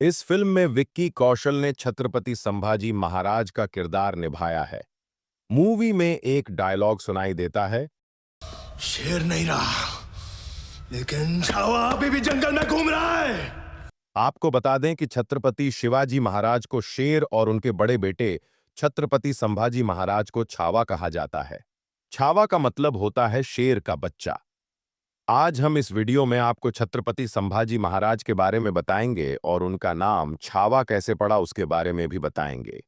इस फिल्म में विक्की कौशल ने छत्रपति संभाजी महाराज का किरदार निभाया है। मूवी में एक डायलॉग सुनाई देता है। शेर नहीं रहा, लेकिन छावा अभी भी जंगल में घूम रहा है। आपको बता दें कि छत्रपति शिवाजी महाराज को शेर और उनके बड़े बेटे छत्रपति संभाजी महाराज को छावा कहा जाता है। छावा का मतलब होता है शेर का बच्चा। आज हम इस वीडियो में आपको छत्रपति संभाजी महाराज के बारे में बताएंगे और उनका नाम छावा कैसे पड़ा उसके बारे में भी बताएंगे।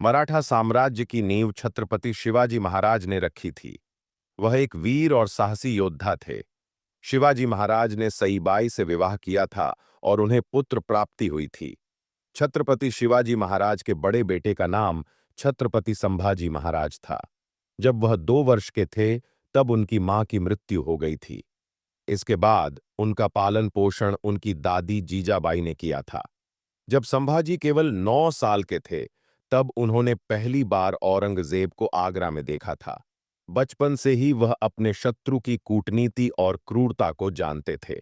मराठा साम्राज्य की नींव छत्रपति शिवाजी महाराज ने रखी थी। वह एक वीर और साहसी योद्धा थे। शिवाजी महाराज ने सईबाई से विवाह किया था और उन्हें पुत्र प्राप्ति हुई थी। छत्रपति शिवाजी महाराज के बड़े बेटे का नाम छत्रपति संभाजी महाराज था। जब वह 2 वर्ष के थे तब उनकी मां की मृत्यु हो गई थी। इसके बाद उनका पालन पोषण उनकी दादी जीजाबाई ने किया था। जब संभाजी केवल 9 साल के थे तब उन्होंने पहली बार औरंगजेब को आगरा में देखा था। बचपन से ही वह अपने शत्रु की कूटनीति और क्रूरता को जानते थे।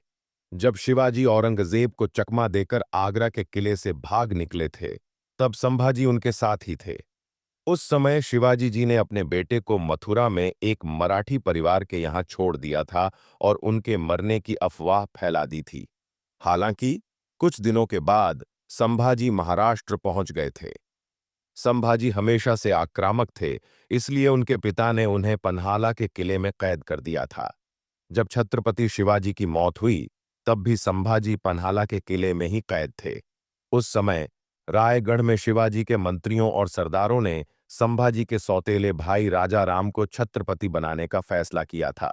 जब शिवाजी औरंगजेब को चकमा देकर आगरा के किले से भाग निकले थे तब संभाजी उनके साथ ही थे। उस समय शिवाजी जी ने अपने बेटे को मथुरा में एक मराठी परिवार के यहाँ छोड़ दिया था और उनके मरने की अफवाह फैला दी थी। हालांकि कुछ दिनों के बाद संभाजी महाराष्ट्र पहुंच गए थे। संभाजी हमेशा से आक्रामक थे, इसलिए उनके पिता ने उन्हें पन्हाला के किले में कैद कर दिया था। जब छत्रपति शिवाजी की मौत हुई तब भी संभाजी पन्हाला के किले में ही कैद थे। उस समय रायगढ़ में शिवाजी के मंत्रियों और सरदारों ने संभाजी के सौतेले भाई राजा राम को छत्रपति बनाने का फैसला किया था।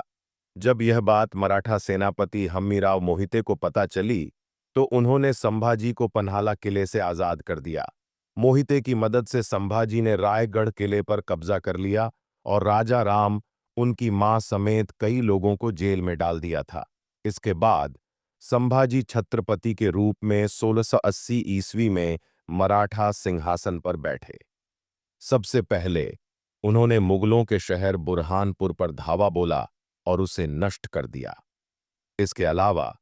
जब यह बात मराठा सेनापति हम्मीराव मोहिते को पता चली तो उन्होंने संभाजी को पन्हाला किले से आजाद कर दिया। मोहिते की मदद से संभाजी ने रायगढ़ किले पर कब्जा कर लिया और राजा राम उनकी मां समेत कई लोगों को जेल में डाल दिया था। इसके बाद संभाजी छत्रपति के रूप में 1680 ईस्वी में मराठा सिंहासन पर बैठे। सबसे पहले उन्होंने मुगलों के शहर बुरहानपुर पर धावा बोला और उसे नष्ट कर दिया। इसके अलावा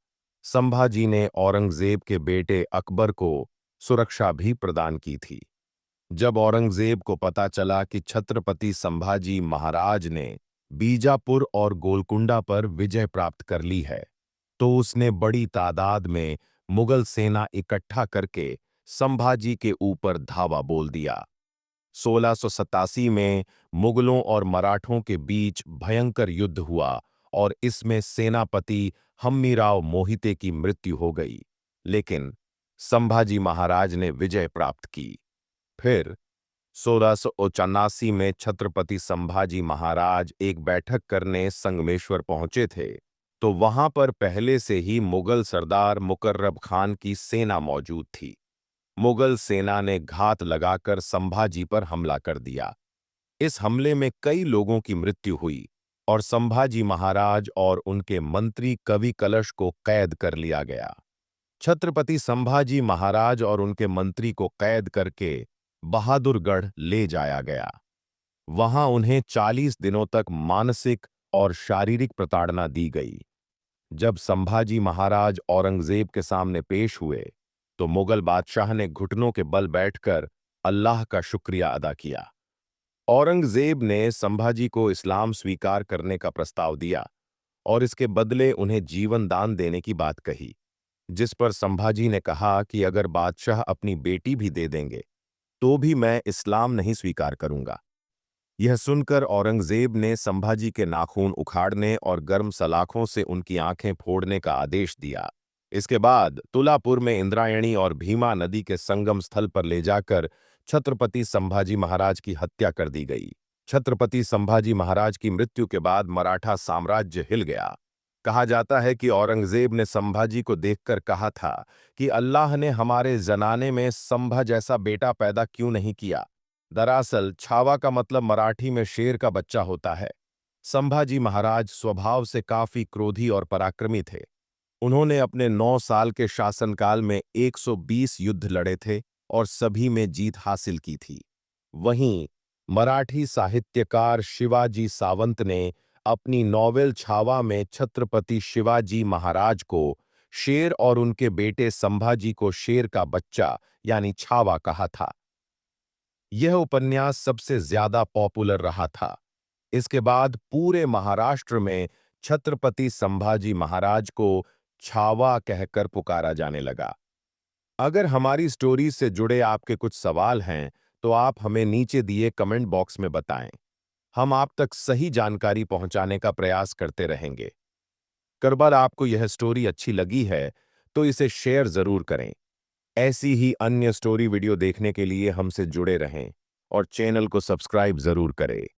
संभाजी ने औरंगजेब के बेटे अकबर को सुरक्षा भी प्रदान की थी। जब औरंगजेब को पता चला कि छत्रपति संभाजी महाराज ने बीजापुर और गोलकुंडा पर विजय प्राप्त कर ली है, तो उसने बड़ी तादाद में मुगल सेना इकट्ठा करके संभाजी के ऊपर धावा बोल दिया। 1687 में मुगलों और मराठों के बीच भयंकर युद्ध हुआ और इसमें सेनापति हम्मीराव मोहिते की मृत्यु हो गई, लेकिन संभाजी महाराज ने विजय प्राप्त की। फिर 1679 में छत्रपति संभाजी महाराज एक बैठक करने संगमेश्वर पहुंचे थे, तो वहां पर पहले से ही मुगल सरदार मुकर्रब खान की सेना मौजूद थी। मुगल सेना ने घात लगाकर संभाजी पर हमला कर दिया। इस हमले में कई लोगों की मृत्यु हुई और संभाजी महाराज और उनके मंत्री कवि कलश को कैद कर लिया गया। छत्रपति संभाजी महाराज और उनके मंत्री को कैद करके बहादुरगढ़ ले जाया गया। वहां उन्हें 40 दिनों तक मानसिक और शारीरिक प्रताड़ना दी गई। जब संभाजी महाराज औरंगजेब के सामने पेश हुए तो मुगल बादशाह ने घुटनों के बल बैठकर अल्लाह का शुक्रिया अदा किया। औरंगजेब ने संभाजी को इस्लाम स्वीकार करने का प्रस्ताव दिया और इसके बदले उन्हें जीवन दान देने की बात कही, जिस पर संभाजी ने कहा कि अगर बादशाह अपनी बेटी भी दे देंगे तो भी मैं इस्लाम नहीं स्वीकार करूंगा। यह सुनकर औरंगजेब ने संभाजी के नाखून उखाड़ने और गर्म सलाखों से उनकी आंखें फोड़ने का आदेश दिया। इसके बाद तुलापुर में इंद्रायणी और भीमा नदी के संगम स्थल पर ले जाकर छत्रपति संभाजी महाराज की हत्या कर दी गई। छत्रपति संभाजी महाराज की मृत्यु के बाद मराठा साम्राज्य हिल गया। कहा जाता है कि औरंगजेब ने संभाजी को देखकर कहा था कि अल्लाह ने हमारे जनाने में संभा जैसा बेटा पैदा क्यों नहीं किया। दरअसल छावा का मतलब मराठी में शेर का बच्चा होता है। संभाजी महाराज स्वभाव से काफी क्रोधी और पराक्रमी थे। उन्होंने अपने 9 साल के शासनकाल में 120 युद्ध लड़े थे और सभी में जीत हासिल की थी। वहीं मराठी साहित्यकार शिवाजी सावंत ने अपनी नॉवेल छावा में छत्रपति शिवाजी महाराज को शेर और उनके बेटे संभाजी को शेर का बच्चा यानी छावा कहा था। यह उपन्यास सबसे ज्यादा पॉपुलर रहा था। इसके बाद पूरे महाराष्ट्र में छत्रपति संभाजी महाराज को छावा कहकर पुकारा जाने लगा। अगर हमारी स्टोरी से जुड़े आपके कुछ सवाल हैं, तो आप हमें नीचे दिए कमेंट बॉक्स में बताएं। हम आप तक सही जानकारी पहुंचाने का प्रयास करते रहेंगे। अगर आपको यह स्टोरी अच्छी लगी है, तो इसे शेयर जरूर करें। ऐसी ही अन्य स्टोरी वीडियो देखने के लिए हमसे जुड़े रहें और चैनल को सब्सक्राइब जरूर करें।